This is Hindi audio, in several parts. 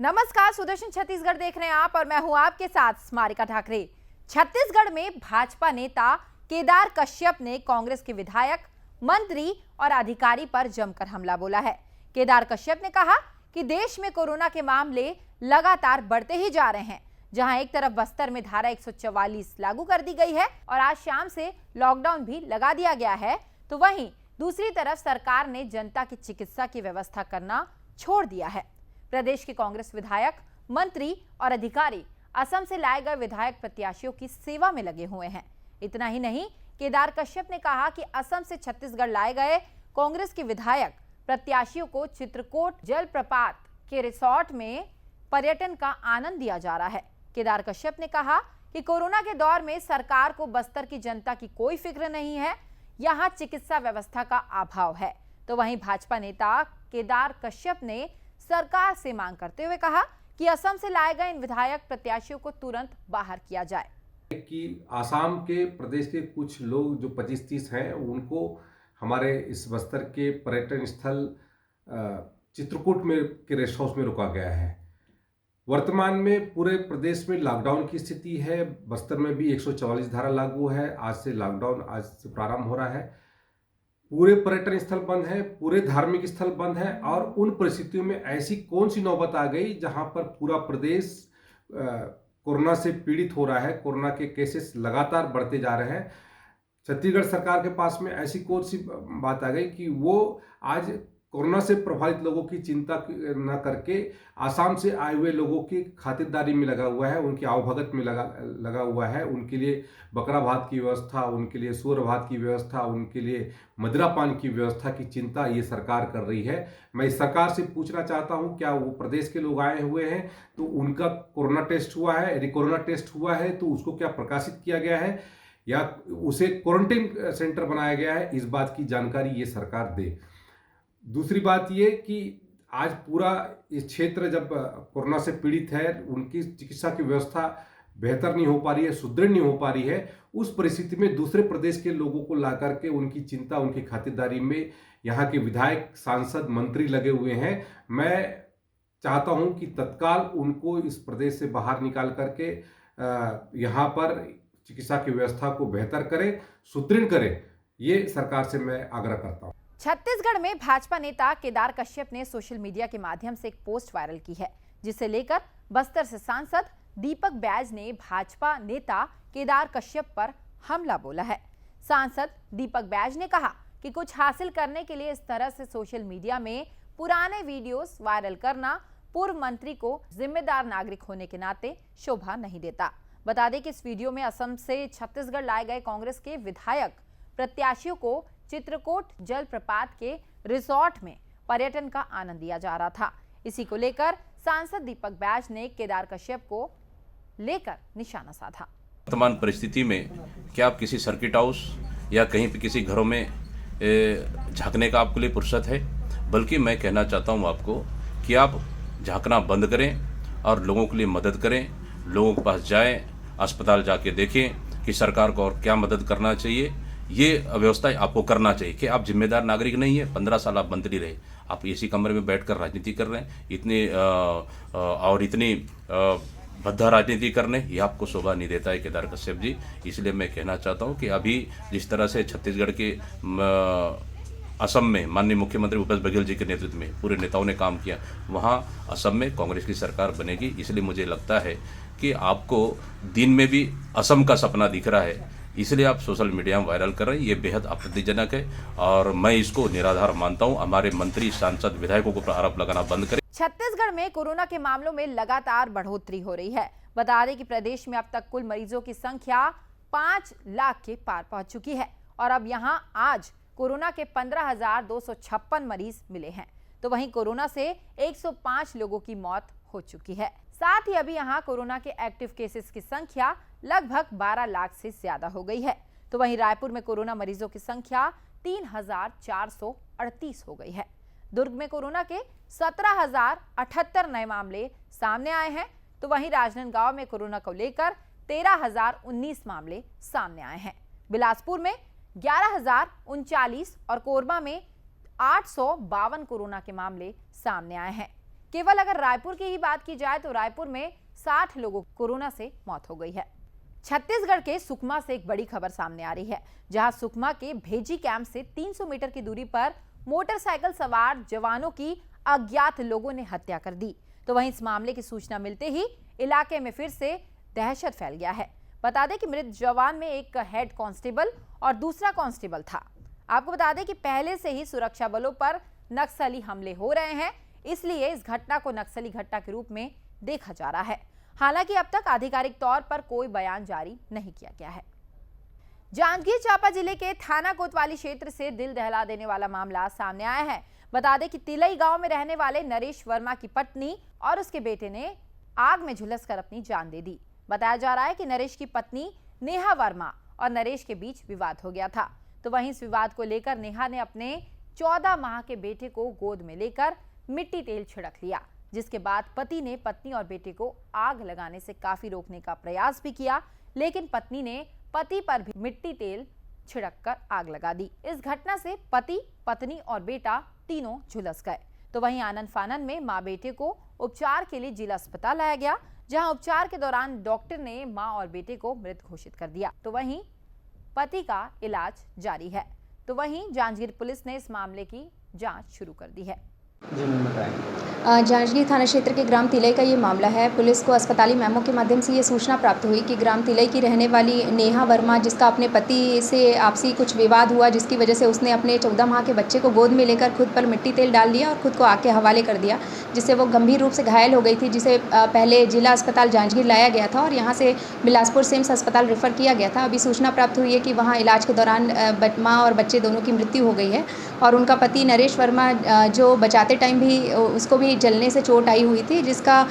नमस्कार, सुदर्शन छत्तीसगढ़ देख रहे हैं आप और मैं हूं आपके साथ स्मारिका ठाकरे। छत्तीसगढ़ में भाजपा नेता केदार कश्यप ने कांग्रेस के विधायक, मंत्री और अधिकारी पर जमकर हमला बोला है। केदार कश्यप ने कहा कि देश में कोरोना के मामले लगातार बढ़ते ही जा रहे हैं। जहां एक तरफ बस्तर में धारा 144 लागू कर दी गई है और आज शाम से लॉकडाउन भी लगा दिया गया है, तो वहीं दूसरी तरफ सरकार ने जनता की चिकित्सा की व्यवस्था करना छोड़ दिया है। प्रदेश के कांग्रेस विधायक, मंत्री और अधिकारी असम से लाए गए विधायक प्रत्याशियों की सेवा में लगे हुए हैं। इतना ही नहीं, केदार कश्यप ने कहा कि असम से छत्तीसगढ़ लाए गए कांग्रेस के विधायक प्रत्याशियों को चित्रकोट जलप्रपात के रिसोर्ट में पर्यटन का आनंद दिया जा रहा है। केदार कश्यप ने कहा कि कोरोना के दौर में सरकार को बस्तर की जनता की कोई फिक्र नहीं है, यहाँ चिकित्सा व्यवस्था का अभाव है। तो वहीं भाजपा नेता केदार कश्यप ने सरकार से मांग करते हुए कहा कि असम से लाए गए इन विधायक प्रत्याशियों को तुरंत बाहर किया जाए। कि आसाम के प्रदेश के कुछ लोग जो 25-30 हैं, उनको हमारे इस बस्तर के पर्यटन स्थल चित्रकूट में के रेस्ट हाउस में रोका गया है। वर्तमान में पूरे प्रदेश में लॉकडाउन की स्थिति है। बस्तर में भी 144 धारा लागू है। आज से लॉकडाउन आज से प्रारंभ हो रहा है। पूरे पर्यटन स्थल बंद है, पूरे धार्मिक स्थल बंद है और उन परिस्थितियों में ऐसी कौन सी नौबत आ गई जहां पर पूरा प्रदेश कोरोना से पीड़ित हो रहा है। कोरोना के केसेस लगातार बढ़ते जा रहे हैं। छत्तीसगढ़ सरकार के पास में ऐसी कौन सी बात आ गई कि वो आज कोरोना से प्रभावित लोगों की चिंता न करके आसाम से आए हुए लोगों की खातिरदारी में लगा हुआ है, उनकी आवभगत में लगा हुआ है। उनके लिए बकरा भात की व्यवस्था, उनके लिए सूअर भात की व्यवस्था, उनके लिए मदिरा पान की व्यवस्था की चिंता ये सरकार कर रही है। मैं इस सरकार से पूछना चाहता हूँ, क्या वो प्रदेश के लोग आए हुए हैं तो उनका कोरोना टेस्ट हुआ है? यदि कोरोना टेस्ट हुआ है तो उसको क्या प्रकाशित किया गया है या उसे क्वारंटाइन सेंटर बनाया गया है? इस बात की जानकारी ये सरकार दे। दूसरी बात ये कि आज पूरा इस क्षेत्र जब कोरोना से पीड़ित है, उनकी चिकित्सा की व्यवस्था बेहतर नहीं हो पा रही है, सुदृढ़ नहीं हो पा रही है, उस परिस्थिति में दूसरे प्रदेश के लोगों को ला करके उनकी चिंता, उनकी खातिरदारी में यहाँ के विधायक, सांसद, मंत्री लगे हुए हैं। मैं चाहता हूँ कि तत्काल उनको इस प्रदेश से बाहर निकाल करके यहाँ पर चिकित्सा की व्यवस्था को बेहतर करें, सुदृढ़ करें। ये सरकार से मैं आग्रह करता हूँ। छत्तीसगढ़ में भाजपा नेता केदार कश्यप ने सोशल मीडिया के माध्यम से एक पोस्ट वायरल की है, जिसे लेकर बस्तर से सांसद दीपक बैज ने भाजपा नेता केदार कश्यप पर हमला बोला है। सांसद दीपक बैज ने कहा कि कुछ हासिल करने के लिए इस तरह से सोशल मीडिया में पुराने वीडियोस वायरल करना पूर्व मंत्री को जिम्मेदार नागरिक होने के नाते शोभा नहीं देता। बता दें कि इस वीडियो में असम से छत्तीसगढ़ लाए गए कांग्रेस के विधायक प्रत्याशियों को चित्रकोट जलप्रपात के रिसोर्ट में पर्यटन का आनंद दिया जा रहा था। इसी को लेकर सांसद दीपक बैज ने केदार कश्यप को लेकर निशाना साधा। वर्तमान परिस्थिति में क्या आप किसी सर्किट हाउस या कहीं पे किसी घरों में झांकने का आपके लिए फुर्सत है? बल्कि मैं कहना चाहता हूं आपको कि आप झांकना बंद करें और लोगों के लिए मदद करें। लोगों के पास जाएं, अस्पताल जाके देखें कि सरकार को और क्या मदद करना चाहिए। ये व्यवस्था आपको करना चाहिए कि आप जिम्मेदार नागरिक नहीं है। 15 साल आप मंत्री रहे, आप इसी कमरे में बैठकर राजनीति कर रहे हैं। इतनी भद्दा राजनीति करने ये आपको शोभा नहीं देता है केदार कश्यप जी। इसलिए मैं कहना चाहता हूँ कि अभी जिस तरह से छत्तीसगढ़ के असम में माननीय मुख्यमंत्री भूपेश बघेल जी के नेतृत्व में पूरे नेताओं ने काम किया, वहाँ असम में कांग्रेस की सरकार बनेगी। इसलिए मुझे लगता है कि आपको दिन में भी असम का सपना दिख रहा है, इसलिए आप सोशल मीडिया में वायरल कर रहे हैं। ये बेहद आपत्तिजनक है और मैं इसको निराधार मानता हूं। हमारे मंत्री, सांसद, विधायकों को आरोप लगाना बंद करें। छत्तीसगढ़ में कोरोना के मामलों में लगातार बढ़ोतरी हो रही है। बता दें कि प्रदेश में अब तक कुल मरीजों की संख्या 5 लाख के पार पहुंच चुकी है और अब यहां आज कोरोना के 15,256 मरीज मिले हैं। तो वहीं कोरोना से 105 लोगों की मौत हो चुकी है। साथ ही अभी यहाँ कोरोना के एक्टिव केसेस की संख्या लगभग 12 लाख से ज्यादा हो गई है। तो वहीं रायपुर में कोरोना मरीजों की संख्या 3,438 हो गई है। दुर्ग में कोरोना के 17,078 नए मामले सामने आए हैं। तो वहीं राजनांदगांव में कोरोना को लेकर 13,019 मामले सामने आए हैं। बिलासपुर में 11,039 और कोरबा में 852 कोरोना के मामले सामने आए हैं। केवल अगर रायपुर की ही बात की जाए तो रायपुर में 60 लोगों को कोरोना से मौत हो गई है। छत्तीसगढ़ के सुकमा से एक बड़ी खबर सामने आ रही है, जहां सुकमा के भेजी कैंप से 300 मीटर की दूरी पर मोटरसाइकिल सवार जवानों की अज्ञात लोगों ने हत्या कर दी। तो वहीं इस मामले की सूचना मिलते ही इलाके में फिर से दहशत फैल गया है। बता दें कि मृत जवान में एक हेड कांस्टेबल और दूसरा कांस्टेबल था। आपको बता दें कि पहले से ही सुरक्षा बलों पर नक्सली हमले हो रहे हैं, इसलिए इस घटना को नक्सली घटना के रूप में देखा जा रहा है। हालांकि अब तक आधिकारिक तौर पर कोई बयान जारी नहीं किया गया है। जांजगीर चांपा जिले के थाना कोतवाली क्षेत्र से दिल दहला देने वाला मामला सामने आया है। बता दें कि तिलई गांव में रहने वाले नरेश वर्मा की पत्नी और उसके बेटे ने आग में झुलसकर अपनी जान दे दी। बताया जा रहा है कि नरेश की पत्नी नेहा वर्मा और नरेश के बीच विवाद हो गया था। तो वहीं इस विवाद को लेकर नेहा ने अपने 14 माह के बेटे को गोद में लेकर मिट्टी तेल छिड़क लिया, जिसके बाद पति ने पत्नी और बेटे को आग लगाने से काफी रोकने का प्रयास भी किया, लेकिन पत्नी ने पति पर भी मिट्टी तेल छिड़ककर आग लगा दी। इस घटना से पति, पत्नी और बेटा तीनों झुलस गए। तो वहीं आनन फानन में मां बेटे को उपचार के लिए जिला अस्पताल लाया गया, जहां उपचार के दौरान डॉक्टर ने मां और बेटे को मृत घोषित कर दिया। तो वहीं पति का इलाज जारी है। तो वहीं जांजगीर पुलिस ने इस मामले की जांच शुरू कर दी है। जांजगीर थाना क्षेत्र के ग्राम तिलई का ये मामला है। पुलिस को अस्पताली मेमो के माध्यम से ये सूचना प्राप्त हुई कि ग्राम तिलई की रहने वाली नेहा वर्मा, जिसका अपने पति से आपसी कुछ विवाद हुआ, जिसकी वजह से उसने अपने 14 माह के बच्चे को गोद में लेकर खुद पर मिट्टी तेल डाल लिया और खुद को आग के हवाले कर दिया, जिससे वो गंभीर रूप से घायल हो गई थी, जिसे पहले जिला अस्पताल जांजगीर लाया गया था और यहाँ से बिलासपुर सिम्स अस्पताल रेफर किया गया था। अभी सूचना प्राप्त हुई है कि वहाँ इलाज के दौरान माँ और बच्चे दोनों की मृत्यु हो गई है और उनका पति नरेश वर्मा, जो बचाते टाइम भी उसको भी जलने से चोट आई हुई थी, जिसका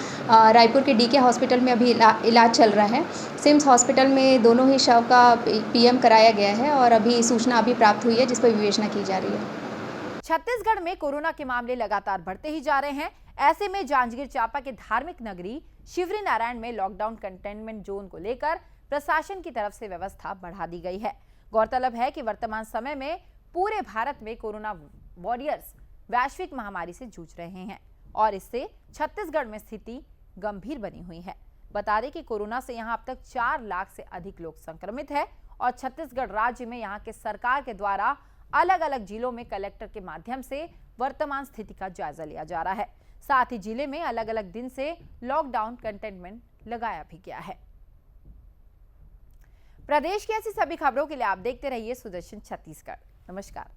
रायपुर के डीके हॉस्पिटल में अभी इलाज चल रहा है। सिम्स हॉस्पिटल में दोनों ही शव का पीएम कराया गया है और अभी सूचना प्राप्त हुई है, जिस पर विवेचना की जा रही है। छत्तीसगढ़ में कोरोना के मामले लगातार बढ़ते ही जा रहे हैं। ऐसे में जांजगीर चांपा के धार्मिक नगरी शिवरी नारायण में लॉकडाउन कंटेनमेंट जोन को लेकर प्रशासन की तरफ से व्यवस्था बढ़ा दी गई है। गौरतलब है कि वर्तमान समय में पूरे भारत में कोरोना वॉरियर्स वैश्विक महामारी से जूझ रहे हैं और इससे छत्तीसगढ़ में स्थिति गंभीर बनी हुई है। बता दें कि कोरोना से यहां अब तक 4 लाख से अधिक लोग संक्रमित हैं और छत्तीसगढ़ राज्य में यहां के सरकार के द्वारा अलग अलग जिलों में कलेक्टर के माध्यम से वर्तमान स्थिति का जायजा लिया जा रहा है। साथ ही जिले में अलग अलग दिन से लॉकडाउन कंटेनमेंट लगाया भी गया है। प्रदेश की ऐसी सभी खबरों के लिए आप देखते रहिए सुदर्शन छत्तीसगढ़। नमस्कार।